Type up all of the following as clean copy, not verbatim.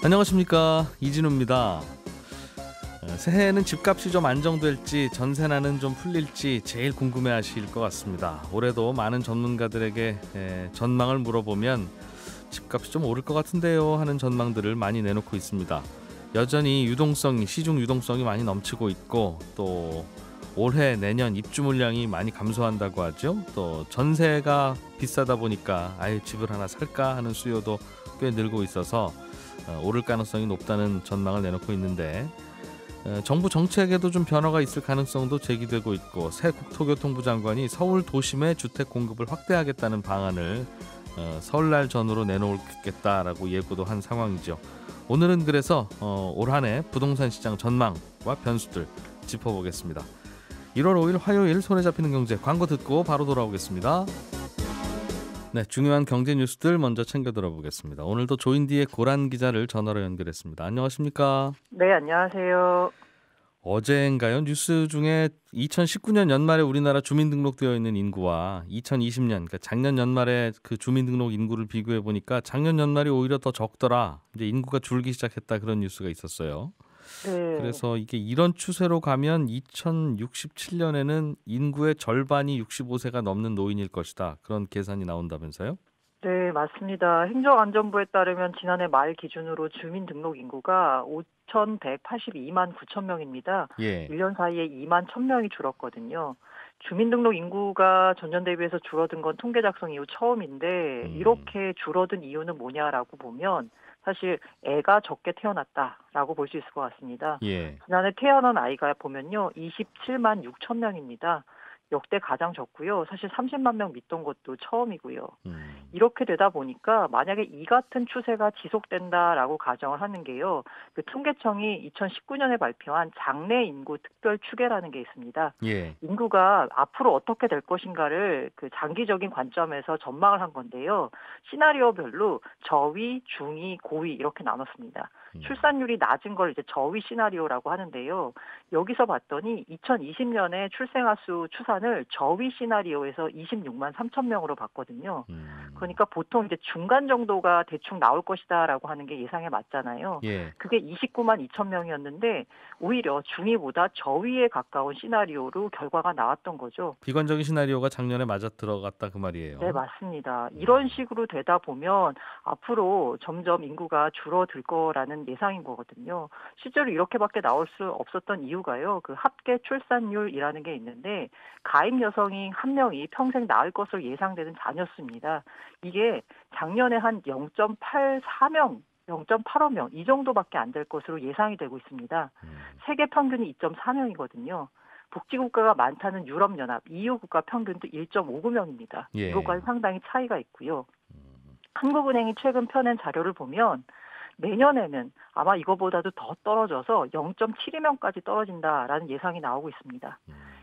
안녕하십니까, 이진우입니다. 새해에는 집값이 좀 안정될지 전세난은 좀 풀릴지 제일 궁금해하실 것 같습니다. 올해도 많은 전문가들에게 전망을 물어보면 집값이 좀 오를 것 같은데요 하는 전망들을 많이 내놓고 있습니다. 여전히 시중 유동성이 많이 넘치고 있고, 또 올해 내년 입주 물량이 많이 감소한다고 하죠. 또 전세가 비싸다 보니까 아예 집을 하나 살까 하는 수요도 꽤 늘고 있어서 오를 가능성이 높다는 전망을 내놓고 있는데, 정부 정책에도 좀 변화가 있을 가능성도 제기되고 있고, 새 국토교통부 장관이 서울 도심의 주택 공급을 확대하겠다는 방안을 설날 전후로 내놓겠다라고 예고도 한 상황이죠. 오늘은 그래서 올 한 해 부동산 시장 전망과 변수들 짚어보겠습니다. 1월 5일 화요일 손에 잡히는 경제, 광고 듣고 바로 돌아오겠습니다. 네, 중요한 경제 뉴스들 먼저 챙겨 들어보겠습니다. 오늘도 조인디의 고란 기자를 전화로 연결했습니다. 안녕하십니까? 네, 안녕하세요. 어제인가요? 뉴스 중에 2019년 연말에 우리나라 주민등록되어 있는 인구와 2020년, 그러니까 작년 연말에 그 주민등록 인구를 비교해 보니까 작년 연말이 오히려 더 적더라, 이제 인구가 줄기 시작했다, 그런 뉴스가 있었어요. 네, 그래서 이게 이런 추세로 가면 2067년에는 인구의 절반이 65세가 넘는 노인일 것이다, 그런 계산이 나온다면서요? 네, 맞습니다. 행정안전부에 따르면 지난해 말 기준으로 주민등록 인구가 5,182만 9천 명입니다. 예. 1년 사이에 2만 1,000명이 줄었거든요. 주민등록 인구가 전년 대비해서 줄어든 건 통계 작성 이후 처음인데, 이렇게 줄어든 이유는 뭐냐라고 보면 사실 애가 적게 태어났다라고 볼 수 있을 것 같습니다. 예. 지난해 태어난 아이가 보면요, 27만 6천 명입니다. 역대 가장 적고요. 사실 30만 명 믿던 것도 처음이고요. 이렇게 되다 보니까 만약에 이 같은 추세가 지속된다라고 가정을 하는 게요, 그 통계청이 2019년에 발표한 장래 인구 특별 추계라는 게 있습니다. 예. 인구가 앞으로 어떻게 될 것인가를 그 장기적인 관점에서 전망을 한 건데요. 시나리오별로 저위, 중위, 고위 이렇게 나눴습니다. 출산율이 낮은 걸 이제 저위 시나리오라고 하는데요. 여기서 봤더니 2020년에 출생아 수 추산을 저위 시나리오에서 26만 3천 명으로 봤거든요. 그러니까 보통 이제 중간 정도가 대충 나올 것이다라고 하는 게 예상에 맞잖아요. 예. 그게 29만 2천 명이었는데 오히려 중위보다 저위에 가까운 시나리오로 결과가 나왔던 거죠. 비관적인 시나리오가 작년에 맞아 들어갔다, 그 네, 말이에요. 맞습니다. 이런 식으로 되다 보면 앞으로 점점 인구가 줄어들 거라는 예상인 거거든요. 실제로 이렇게밖에 나올 수 없었던 이유가요, 그 합계 출산율이라는 게 있는데, 가임 여성이 한 명이 평생 낳을 것으로 예상되는 자녀수입니다. 이게 작년에 한 0.84명, 0.85명 이 정도밖에 안 될 것으로 예상이 되고 있습니다. 세계 평균이 2.4명이거든요. 복지국가가 많다는 유럽연합, EU 국가 평균도 1.59명입니다. 예. 이것과는 상당히 차이가 있고요. 한국은행이 최근 펴낸 자료를 보면 내년에는 아마 이거보다도 더 떨어져서 0.72명까지 떨어진다라는 예상이 나오고 있습니다.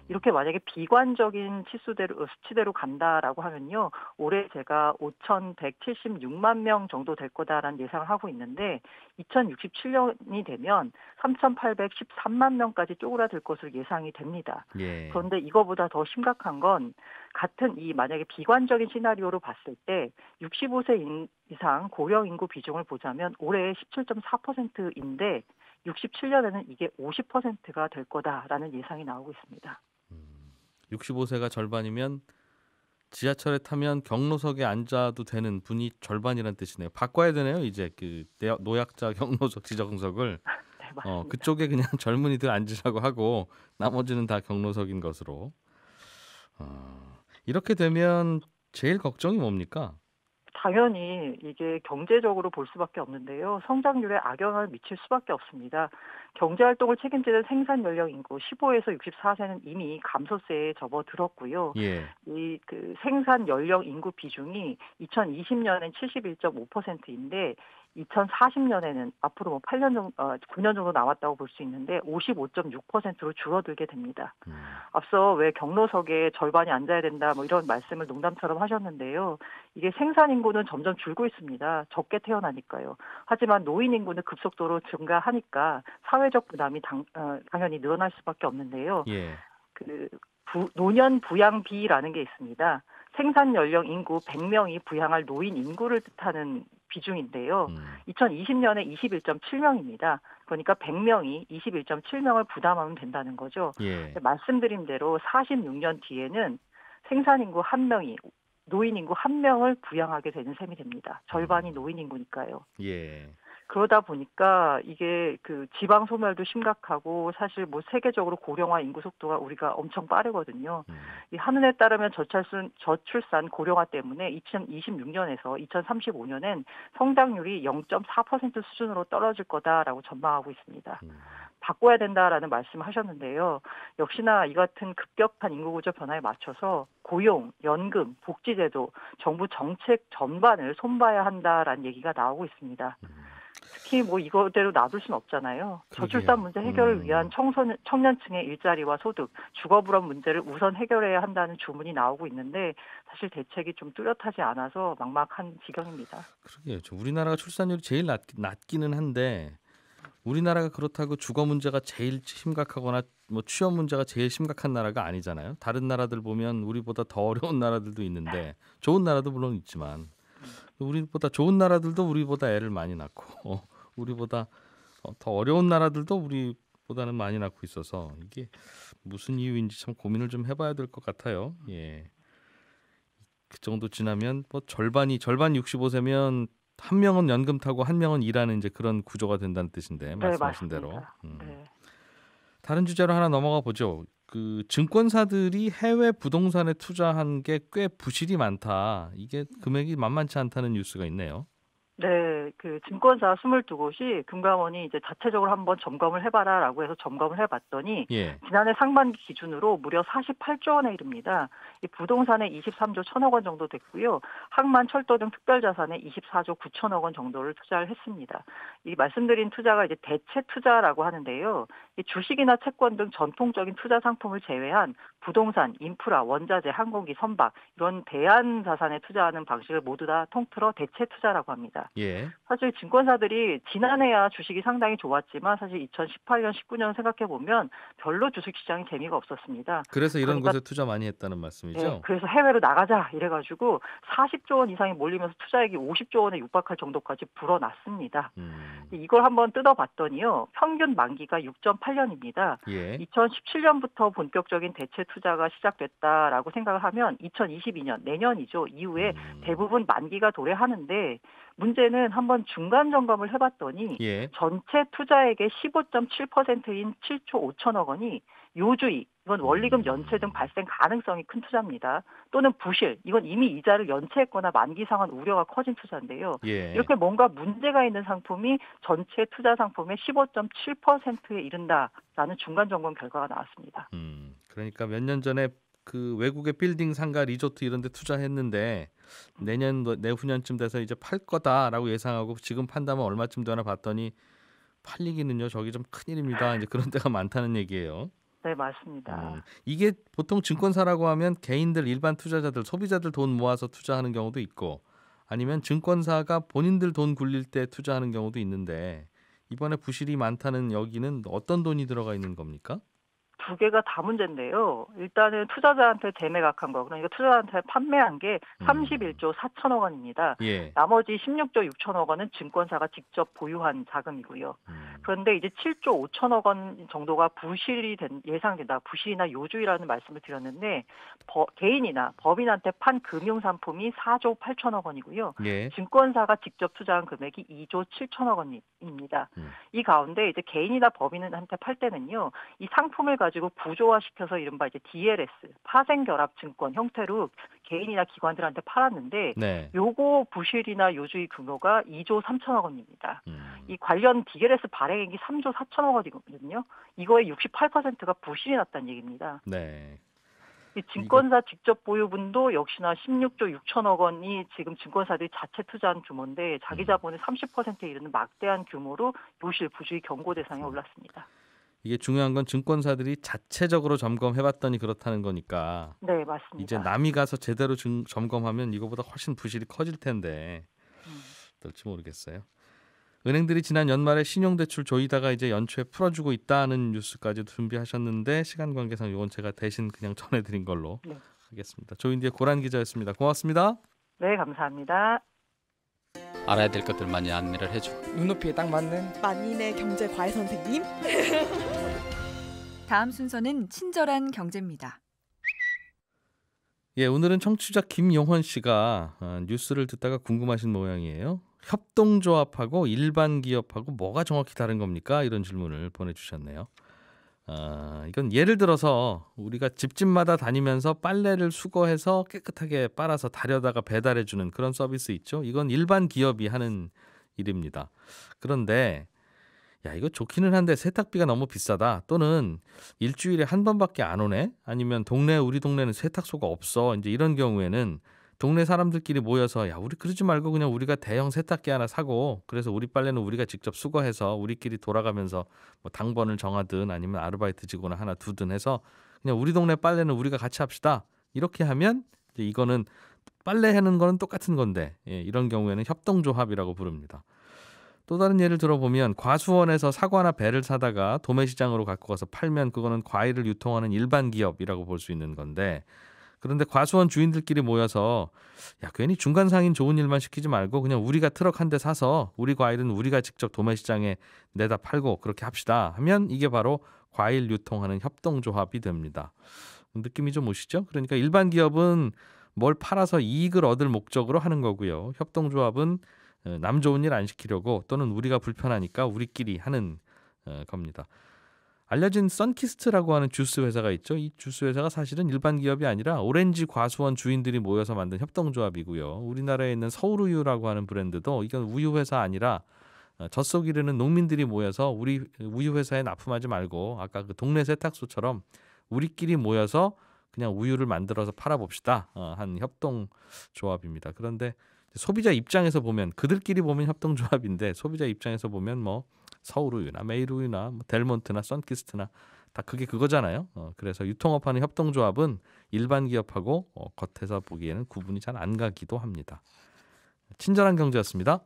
이렇게 만약에 비관적인 수치대로 간다라고 하면요, 올해 제가 5,176만 명 정도 될 거다라는 예상을 하고 있는데, 2067년이 되면 3,813만 명까지 쪼그라들 것으로 예상이 됩니다. 예. 그런데 이거보다 더 심각한 건, 같은 이 만약에 비관적인 시나리오로 봤을 때 65세 이상 고령 인구 비중을 보자면 올해 17.4%인데 67년에는 이게 50%가 될 거다라는 예상이 나오고 있습니다. 65세가 절반이면 지하철에 타면 경로석에 앉아도 되는 분이 절반이란 뜻이네요. 바꿔야 되네요, 이제 그 노약자 경로석 지정석을. 네, 맞습니다. 그쪽에 그냥 젊은이들 앉으라고 하고 나머지는 다 경로석인 것으로. 이렇게 되면 제일 걱정이 뭡니까? 당연히 이게 경제적으로 볼 수밖에 없는데요. 성장률에 악영향을 미칠 수밖에 없습니다. 경제활동을 책임지는 생산 연령 인구 15에서 64세는 이미 감소세에 접어들었고요. 예. 이 그 생산 연령 인구 비중이 2020년엔 71.5%인데 2040년에는 앞으로 뭐 9년 정도 남았다고 볼 수 있는데 55.6%로 줄어들게 됩니다. 앞서 왜 경로석에 절반이 앉아야 된다 뭐 이런 말씀을 농담처럼 하셨는데요. 이게 생산 인구는 점점 줄고 있습니다. 적게 태어나니까요. 하지만 노인 인구는 급속도로 증가하니까 사회적 부담이 당연히 늘어날 수밖에 없는데요. 예. 노년 부양비라는 게 있습니다. 생산 연령 인구 100명이 부양할 노인 인구를 뜻하는 비중인데요. 2020년에 21.7명입니다. 그러니까 100명이 21.7명을 부담하면 된다는 거죠. 예. 말씀드린 대로 46년 뒤에는 생산인구 1명이 노인인구 1명을 부양하게 되는 셈이 됩니다. 절반이 노인인구니까요. 예. 그러다 보니까 이게 그 지방 소멸도 심각하고 사실 뭐 세계적으로 고령화 인구 속도가 우리가 엄청 빠르거든요. 이 한은에 따르면 저출산 고령화 때문에 2026년에서 2035년엔 성장률이 0.4% 수준으로 떨어질 거다라고 전망하고 있습니다. 바꿔야 된다라는 말씀을 하셨는데요. 역시나 이 같은 급격한 인구 구조 변화에 맞춰서 고용, 연금, 복지제도, 정부 정책 전반을 손봐야 한다라는 얘기가 나오고 있습니다. 특히 뭐 이거대로 놔둘 수는 없잖아요. 저출산 문제 해결을 위한 청년층의 일자리와 소득, 주거불안 문제를 우선 해결해야 한다는 주문이 나오고 있는데 사실 대책이 좀 뚜렷하지 않아서 막막한 지경입니다. 그러게요. 우리나라가 출산율이 제일 낮기는 한데 우리나라가 그렇다고 주거 문제가 제일 심각하거나 뭐 취업 문제가 제일 심각한 나라가 아니잖아요. 다른 나라들 보면 우리보다 더 어려운 나라들도 있는데 좋은 나라도 물론 있지만 우리보다 좋은 나라들도 우리보다 애를 많이 낳고 우리보다 더 어려운 나라들도 우리보다는 많이 낳고 있어서 이게 무슨 이유인지 참 고민을 좀 해봐야 될 것 같아요. 예. 그 정도 지나면 뭐 절반 65세면 한 명은 연금 타고 한 명은 일하는 이제 그런 구조가 된다는 뜻인데 말씀하신 대로. 네. 다른 주제로 하나 넘어가 보죠. 그 증권사들이 해외 부동산에 투자한 게 꽤 부실이 많다. 이게 금액이 만만치 않다는 뉴스가 있네요. 네, 그 증권사 22곳이 금감원이 이제 자체적으로 한번 점검을 해봐라라고 해서 점검을 해봤더니 예. 지난해 상반기 기준으로 무려 48조 원에 이릅니다. 이 부동산에 23조 1천억 원 정도 됐고요. 항만, 철도 등 특별자산에 24조 9천억 원 정도를 투자를 했습니다. 이 말씀드린 투자가 이제 대체 투자라고 하는데요. 이 주식이나 채권 등 전통적인 투자 상품을 제외한 부동산, 인프라, 원자재, 항공기, 선박 이런 대안 자산에 투자하는 방식을 모두 다 통틀어 대체 투자라고 합니다. 예. 사실 증권사들이 지난해야 주식이 상당히 좋았지만 사실 2018년, 19년 생각해 보면 별로 주식시장이 재미가 없었습니다. 그래서 이런 곳에 투자 많이 했다는 말씀이죠? 네, 그래서 해외로 나가자 이래가지고 40조 원 이상이 몰리면서 투자액이 50조 원에 육박할 정도까지 불어났습니다. 이걸 한번 뜯어봤더니요. 평균 만기가 6.8년입니다. 예. 2017년부터 본격적인 대체 투자가 시작됐다라고 생각을 하면 2022년 내년이죠. 이후에 대부분 만기가 도래하는데 문제는 한번 중간 점검을 해봤더니 예. 전체 투자액의 15.7%인 7조 5천억 원이 요주익, 이건 원리금 연체 등 발생 가능성이 큰 투자입니다. 또는 부실, 이건 이미 이자를 연체했거나 만기 상환 우려가 커진 투자인데요. 예. 이렇게 뭔가 문제가 있는 상품이 전체 투자 상품의 15.7%에 이른다라는 중간 점검 결과가 나왔습니다. 그러니까 몇 년 전에 그 외국의 빌딩 상가 리조트 이런 데 투자했는데 내후년쯤 돼서 이제 팔 거다라고 예상하고 지금 판다면 얼마쯤 되나 봤더니 팔리기는요. 저기 좀 큰일입니다. 이제 그런 데가 많다는 얘기예요. 네, 맞습니다. 이게 보통 증권사라고 하면 개인들, 일반 투자자들, 소비자들 돈 모아서 투자하는 경우도 있고 아니면 증권사가 본인들 돈 굴릴 때 투자하는 경우도 있는데 이번에 부실이 많다는 여기는 어떤 돈이 들어가 있는 겁니까? 두 개가 다 문제인데요. 일단은 투자자한테 재매각한 거, 그러니까 투자자한테 판매한 게 31조 4천억 원입니다. 예. 나머지 16조 6천억 원은 증권사가 직접 보유한 자금이고요. 그런데 이제 7조 5천억 원 정도가 부실이 예상된다. 부실이나 요주이라는 말씀을 드렸는데 개인이나 법인한테 판 금융상품이 4조 8천억 원이고요. 예. 증권사가 직접 투자한 금액이 2조 7천억 원입니다. 이 가운데 이제 개인이나 법인한테 팔 때는요. 이 상품을 가지고 구조화시켜서 이른바 이제 DLS, 파생결합 증권 형태로 개인이나 기관들한테 팔았는데 네. 요거 부실이나 요주의 규모가 2조 3천억 원입니다. 이 관련 DLS 발행액이 3조 4천억 원이거든요. 이거의 68%가 부실이 났다는 얘기입니다. 네. 이 증권사 직접 보유분도 역시나 16조 6천억 원이 지금 증권사들이 자체 투자한 규모인데 자기 자본의 30%에 이르는 막대한 규모로 요실 부주의 경고 대상에 올랐습니다. 이게 중요한 건 증권사들이 자체적으로 점검해봤더니 그렇다는 거니까. 네, 맞습니다. 이제 남이 가서 제대로 점검하면 이거보다 훨씬 부실이 커질 텐데 어떨지 모르겠어요. 은행들이 지난 연말에 신용대출 조이다가 이제 연초에 풀어주고 있다는 뉴스까지도 준비하셨는데 시간 관계상 이건 제가 대신 그냥 전해드린 걸로 하겠습니다. 조인디의 고란 기자였습니다. 고맙습니다. 네, 감사합니다. 알아야 될 것들 많이 안내를 해주고. 눈높이에 딱 맞는 만인의 경제 과외 선생님. 다음 순서는 친절한 경제입니다. 예, 오늘은 청취자 김용헌 씨가 뉴스를 듣다가 궁금하신 모양이에요. 협동조합하고 일반 기업하고 뭐가 정확히 다른 겁니까? 이런 질문을 보내주셨네요. 이건 예를 들어서 우리가 집집마다 다니면서 빨래를 수거해서 깨끗하게 빨아서 다려다가 배달해주는 그런 서비스 있죠. 이건 일반 기업이 하는 일입니다. 그런데 야, 이거 좋기는 한데 세탁비가 너무 비싸다. 또는 일주일에 한 번밖에 안 오네. 아니면 우리 동네는 세탁소가 없어. 이제 이런 경우에는 동네 사람들끼리 모여서 야, 우리 그러지 말고 그냥 우리가 대형 세탁기 하나 사고 그래서 우리 빨래는 우리가 직접 수거해서 우리끼리 돌아가면서 뭐 당번을 정하든 아니면 아르바이트 직원을 하나 두든 해서 그냥 우리 동네 빨래는 우리가 같이 합시다. 이렇게 하면 이제 이거는 빨래 하는 거는 똑같은 건데 이런 경우에는 협동조합이라고 부릅니다. 또 다른 예를 들어보면 과수원에서 사과나 배를 사다가 도매시장으로 갖고 가서 팔면 그거는 과일을 유통하는 일반 기업이라고 볼 수 있는 건데 그런데 과수원 주인들끼리 모여서 야, 괜히 중간상인 좋은 일만 시키지 말고 그냥 우리가 트럭 한 대 사서 우리 과일은 우리가 직접 도매시장에 내다 팔고 그렇게 합시다 하면 이게 바로 과일 유통하는 협동조합이 됩니다. 느낌이 좀 오시죠? 그러니까 일반 기업은 뭘 팔아서 이익을 얻을 목적으로 하는 거고요. 협동조합은 남 좋은 일 안 시키려고 또는 우리가 불편하니까 우리끼리 하는 겁니다. 알려진 선키스트라고 하는 주스 회사가 있죠. 이 주스 회사가 사실은 일반 기업이 아니라 오렌지 과수원 주인들이 모여서 만든 협동조합이고요. 우리나라에 있는 서울우유라고 하는 브랜드도 이건 우유 회사 아니라 젖속 이르는 농민들이 모여서 우리 우유 회사에 납품하지 말고 아까 그 동네 세탁소처럼 우리끼리 모여서 그냥 우유를 만들어서 팔아봅시다 한 협동조합입니다. 그런데 소비자 입장에서 보면 그들끼리 보면 협동조합인데 소비자 입장에서 보면 뭐 서울우유나 메일우유나 뭐 델몬트나 선키스트나 다 그게 그거잖아요. 그래서 유통업하는 협동조합은 일반 기업하고 겉에서 보기에는 구분이 잘 안 가기도 합니다. 친절한 경제였습니다.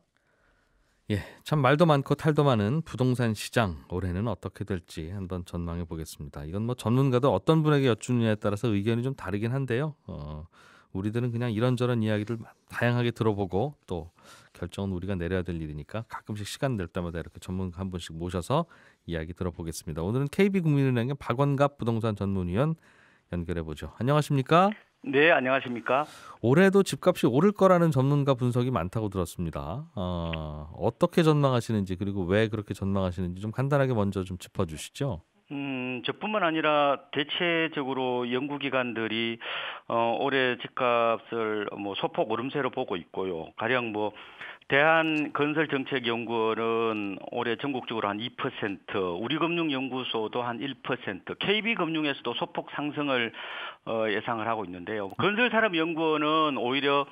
예, 참 말도 많고 탈도 많은 부동산 시장 올해는 어떻게 될지 한번 전망해 보겠습니다. 이건 뭐 전문가도 어떤 분에게 여쭈느냐에 따라서 의견이 좀 다르긴 한데요. 우리들은 그냥 이런저런 이야기를 다양하게 들어보고 또 결정은 우리가 내려야 될 일이니까 가끔씩 시간 낼 때마다 이렇게 전문가 한 분씩 모셔서 이야기 들어보겠습니다. 오늘은 KB국민은행의 박원갑 부동산 전문위원 연결해보죠. 안녕하십니까? 네, 안녕하십니까? 올해도 집값이 오를 거라는 전문가 분석이 많다고 들었습니다. 어떻게 전망하시는지 그리고 왜 그렇게 전망하시는지 좀 간단하게 먼저 좀 짚어주시죠. 저뿐만 아니라 대체적으로 연구기관들이 올해 집값을 뭐 소폭 오름세로 보고 있고요. 가령 뭐 대한건설정책연구원은 올해 전국적으로 한 2%, 우리금융연구소도 한 1%, KB금융에서도 소폭 상승을 예상을 하고 있는데요. 건설산업연구원은 오히려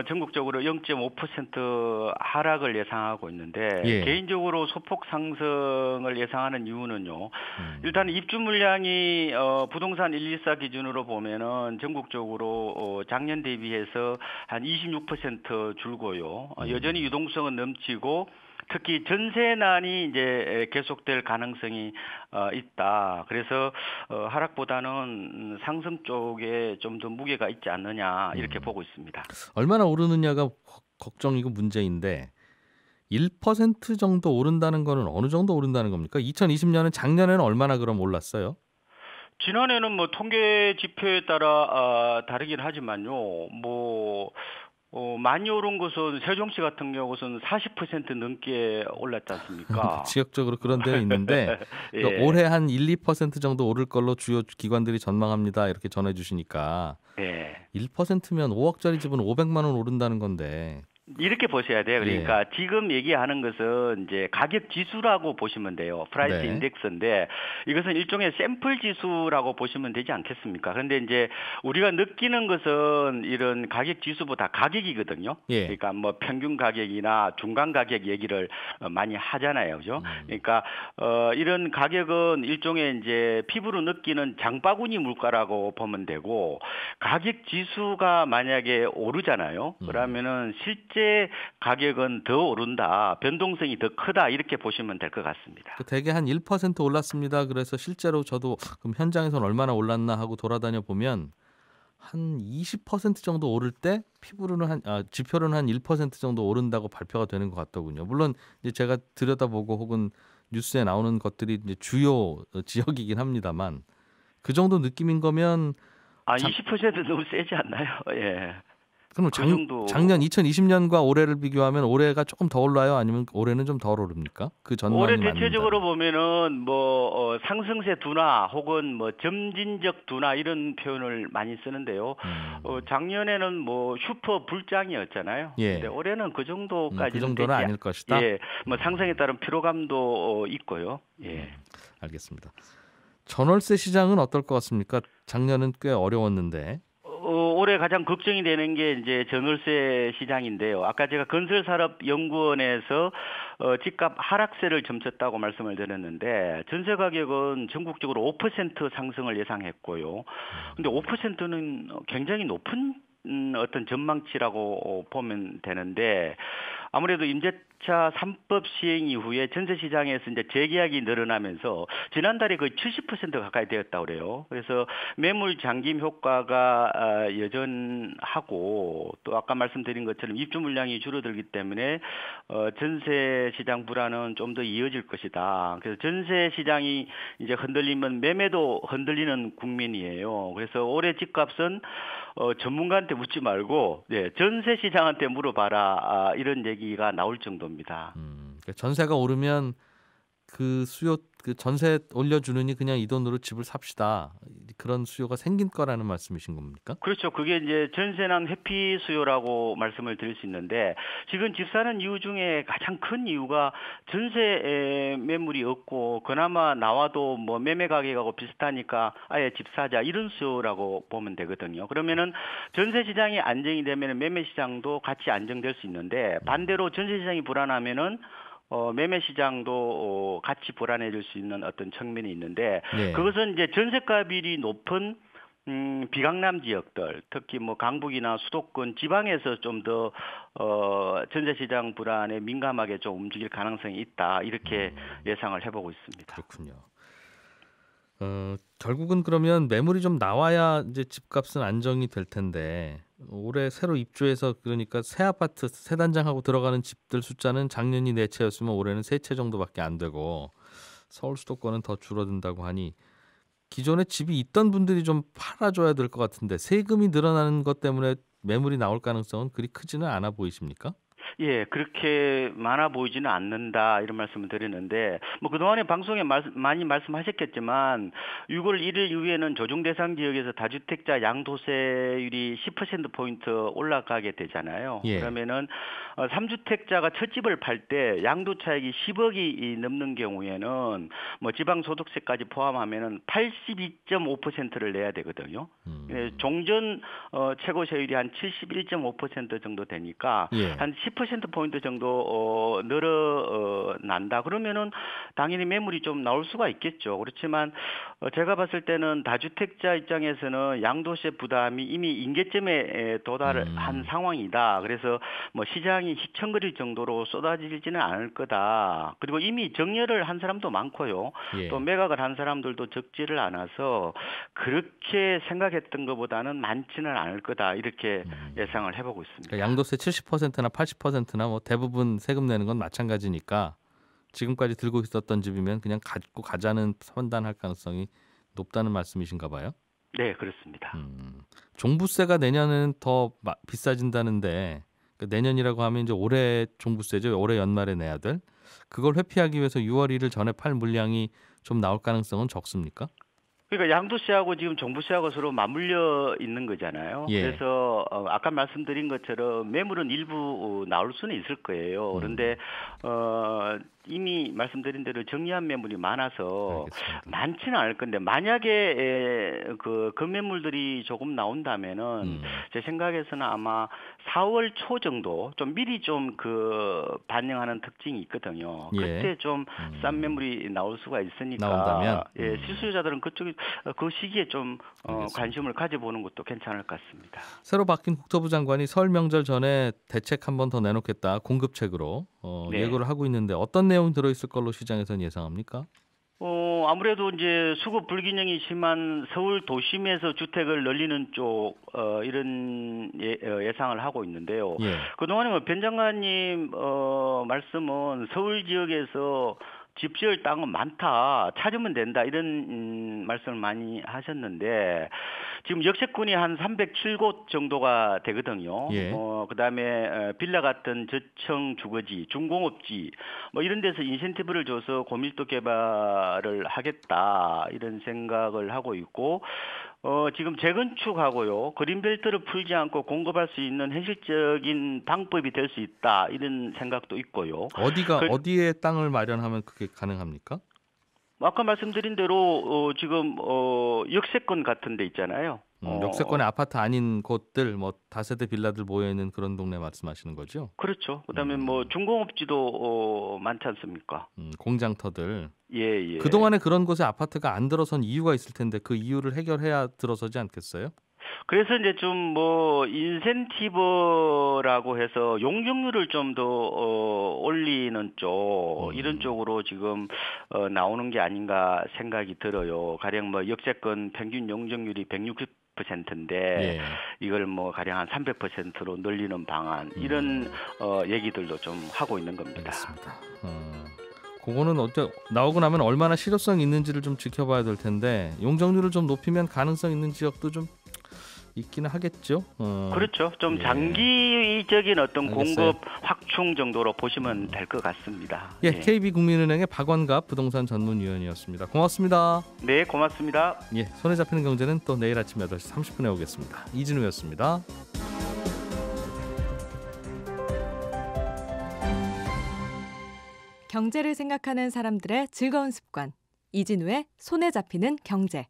전국적으로 0.5% 하락을 예상하고 있는데 예. 개인적으로 소폭 상승을 예상하는 이유는요. 일단 입주 물량이 부동산 114 기준으로 보면은 전국적으로 작년 대비해서 한 26% 줄고요. 여전히 유동성은 넘치고 특히 전세난이 이제 계속될 가능성이 있다. 그래서 하락보다는 상승 쪽에 좀 더 무게가 있지 않느냐 이렇게 보고 있습니다. 얼마나 오르느냐가 걱정이고 문제인데 1% 정도 오른다는 거는 어느 정도 오른다는 겁니까? 2020년은 작년에는 얼마나 그럼 올랐어요? 지난해는 뭐 통계 지표에 따라 다르긴 하지만요. 많이 오른 것은 세종시 같은 경우는 40% 넘게 올랐지 않습니까? 지역적으로 그런 데가 있는데 예. 그러니까 올해 한 1-2% 정도 오를 걸로 주요 기관들이 전망합니다. 이렇게 전해주시니까 예. 1%면 5억짜리 집은 500만 원 오른다는 건데 이렇게 보셔야 돼요. 그러니까 지금 얘기하는 것은 이제 가격 지수라고 보시면 돼요. 프라이스 네. 인덱스인데 이것은 일종의 샘플 지수라고 보시면 되지 않겠습니까? 그런데 이제 우리가 느끼는 것은 이런 가격 지수보다 가격이거든요. 예. 그러니까 뭐 평균 가격이나 중간 가격 얘기를 많이 하잖아요. 그죠? 그러니까 이런 가격은 일종의 이제 피부로 느끼는 장바구니 물가라고 보면 되고 가격 지수가 만약에 오르잖아요. 그러면은 실제 가격은 더 오른다. 변동성이 더 크다. 이렇게 보시면 될 것 같습니다. 대개 한 1% 올랐습니다. 그래서 실제로 저도 그럼 현장에서는 얼마나 올랐나 하고 돌아다녀 보면 한 20% 정도 오를 때 피부로는 지표로는 한 1% 정도 오른다고 발표가 되는 것 같더군요. 물론 이제 제가 들여다보고 혹은 뉴스에 나오는 것들이 이제 주요 지역이긴 합니다만 그 정도 느낌인 거면 20%는 너무 세지 않나요? 예. 그럼 그 정도. 작년 2020년과 올해를 비교하면 올해가 조금 더 올라요? 아니면 올해는 좀 덜 오릅니까? 그 전망이 올해 맞는다. 대체적으로 보면은 상승세 둔화 혹은 점진적 둔화 이런 표현을 많이 쓰는데요. 작년에는 슈퍼 불장이었잖아요. 예. 근데 올해는 그 정도까지는 그 정도는 아닐 것이다. 예. 상승에 따른 피로감도 있고요. 예. 알겠습니다. 전월세 시장은 어떨 것 같습니까? 작년은 꽤 어려웠는데. 올해 가장 걱정이 되는 게 이제 전월세 시장인데요. 아까 제가 건설산업연구원에서 집값 하락세를 점쳤다고 말씀을 드렸는데 전세 가격은 전국적으로 5% 상승을 예상했고요. 근데 5%는 굉장히 높은 어떤 전망치라고 보면 되는데 아무래도 임대차 3법 시행 이후에 전세 시장에서 이제 재계약이 늘어나면서 지난달에 거의 70% 가까이 되었다고 그래요. 그래서 매물 잠김 효과가 여전하고 또 아까 말씀드린 것처럼 입주 물량이 줄어들기 때문에 전세 시장 불안은 좀 더 이어질 것이다. 그래서 전세 시장이 이제 흔들리면 매매도 흔들리는 국면이에요. 그래서 올해 집값은 전문가한테 묻지 말고 전세 시장한테 물어봐라 이런 얘기가 나올 정도입니다. 그러니까 전세가 오르면 그 수요 그 전세 올려주느니 그냥 이 돈으로 집을 삽시다. 그런 수요가 생긴 거라는 말씀이신 겁니까? 그렇죠. 그게 이제 전세난 회피 수요라고 말씀을 드릴 수 있는데 지금 집 사는 이유 중에 가장 큰 이유가 전세 매물이 없고 그나마 나와도 매매 가격하고 비슷하니까 아예 집 사자 이런 수요라고 보면 되거든요. 그러면은 전세 시장이 안정이 되면 매매 시장도 같이 안정될 수 있는데 반대로 전세 시장이 불안하면은 매매 시장도 같이 불안해질 수 있는 어떤 측면이 있는데 그것은 이제 전세가율이 높은 비강남 지역들 특히 강북이나 수도권 지방에서 좀 더 전세 시장 불안에 민감하게 좀 움직일 가능성이 있다 이렇게 예상을 해보고 있습니다. 그렇군요. 결국은 그러면 매물이 좀 나와야 이제 집값은 안정이 될 텐데 올해 새로 입주해서 그러니까 새 아파트 새 단장하고 들어가는 집들 숫자는 작년이 4채였으면 올해는 3채 정도밖에 안 되고 서울 수도권은 더 줄어든다고 하니 기존에 집이 있던 분들이 좀 팔아줘야 될 것 같은데 세금이 늘어나는 것 때문에 매물이 나올 가능성은 그리 크지는 않아 보이십니까? 예, 그렇게 많아 보이지는 않는다 이런 말씀을 드리는데 그동안에 방송에 많이 말씀하셨겠지만 6월 1일 이후에는 조정 대상 지역에서 다주택자 양도세율이 10%포인트 올라가게 되잖아요. 그러면은 3주택자가 첫 집을 팔 때 양도 차익이 10억이 넘는 경우에는 지방 소득세까지 포함하면은 82.5%를 내야 되거든요. 종전 최고 세율이 한 71.5% 정도 되니까 한 10%포인트 정도 늘어난다. 그러면은 당연히 매물이 좀 나올 수가 있겠죠. 그렇지만 제가 봤을 때는 다주택자 입장에서는 양도세 부담이 이미 임계점에 도달한 상황이다. 그래서 시장이 휘청거릴 정도로 쏟아지지는 않을 거다. 그리고 이미 정렬을 한 사람도 많고요. 또 매각을 한 사람들도 적지를 않아서 그렇게 생각했던 것보다는 많지는 않을 거다. 이렇게 예상을 해보고 있습니다. 그러니까 양도세 70%나 80%나 대부분 세금 내는 건 마찬가지니까 지금까지 들고 있었던 집이면 그냥 갖고 가자는 판단할 가능성이 높다는 말씀이신가 봐요? 네, 그렇습니다. 종부세가 내년에는 더 비싸진다는데 내년이라고 하면 이제 올해 종부세죠. 올해 연말에 내야 될. 그걸 회피하기 위해서 6월 1일 전에 팔 물량이 좀 나올 가능성은 적습니까? 그러니까 양도세하고 지금 종부세하고 서로 맞물려 있는 거잖아요. 그래서 아까 말씀드린 것처럼 매물은 일부 나올 수는 있을 거예요. 그런데 이미 말씀드린 대로 정리한 매물이 많아서 많지는 않을 건데 만약에 그 매물들이 조금 나온다면은 제 생각에서는 아마 4월 초 정도 좀 미리 좀 반영하는 특징이 있거든요. 그때 좀 싼 매물이 나올 수가 있으니까 나온다면? 실수요자들은 그 시기에 좀 관심을 가져보는 것도 괜찮을 것 같습니다. 새로 바뀐 국토부 장관이 설 명절 전에 대책 한 번 더 내놓겠다 공급책으로 예고를 하고 있는데 어떤 내용 들어있을 걸로 시장에서는 예상합니까? 아무래도 이제 수급 불균형이 심한 서울 도심에서 주택을 늘리는 쪽 이런 예상을 하고 있는데요. 예. 그동안에 뭐 변 장관님 말씀은 서울 지역에서 집 지을 땅은 많다, 찾으면 된다 이런 말씀을 많이 하셨는데 지금 역세권이 한 307곳 정도가 되거든요. 예. 그다음에 빌라 같은 저층 주거지, 중공업지 뭐 이런 데서 인센티브를 줘서 고밀도 개발을 하겠다 이런 생각을 하고 있고 지금 재건축하고요. 그린벨트를 풀지 않고 공급할 수 있는 현실적인 방법이 될 수 있다 이런 생각도 있고요. 어디에 땅을 마련하면 그게 가능합니까? 아까 말씀드린 대로 지금 역세권 같은 데 있잖아요. 역세권의 아파트 아닌 곳들, 뭐 다세대 빌라들 모여 있는 그런 동네 말씀하시는 거죠? 그렇죠. 그다음에 뭐 중공업지도 많지 않습니까? 공장터들. 예. 그 동안에 그런 곳에 아파트가 안 들어선 이유가 있을 텐데 그 이유를 해결해야 들어서지 않겠어요? 그래서 이제 좀 뭐 인센티브라고 해서 용적률을 좀 더 올리는 쪽 이런 쪽으로 지금 나오는 게 아닌가 생각이 들어요. 가령 뭐 역세권 평균 용적률이 160%인데 예. 이걸 뭐 가령 한 300%로 늘리는 방안 이런 얘기들도 좀 하고 있는 겁니다. 알겠습니다. 그거는 나오고 나면 얼마나 실효성 있는지를 좀 지켜봐야 될 텐데 용적률을 좀 높이면 가능성 있는 지역도 좀 있기는 하겠죠. 그렇죠. 좀 예. 장기적인 어떤 알겠어요. 공급 확충 정도로 보시면 될 것 같습니다. 예, KB국민은행의 박원갑 부동산 전문위원이었습니다. 고맙습니다. 네, 고맙습니다. 예, 손에 잡히는 경제는 또 내일 아침 8시 30분에 오겠습니다. 이진우였습니다. 경제를 생각하는 사람들의 즐거운 습관. 이진우의 손에 잡히는 경제.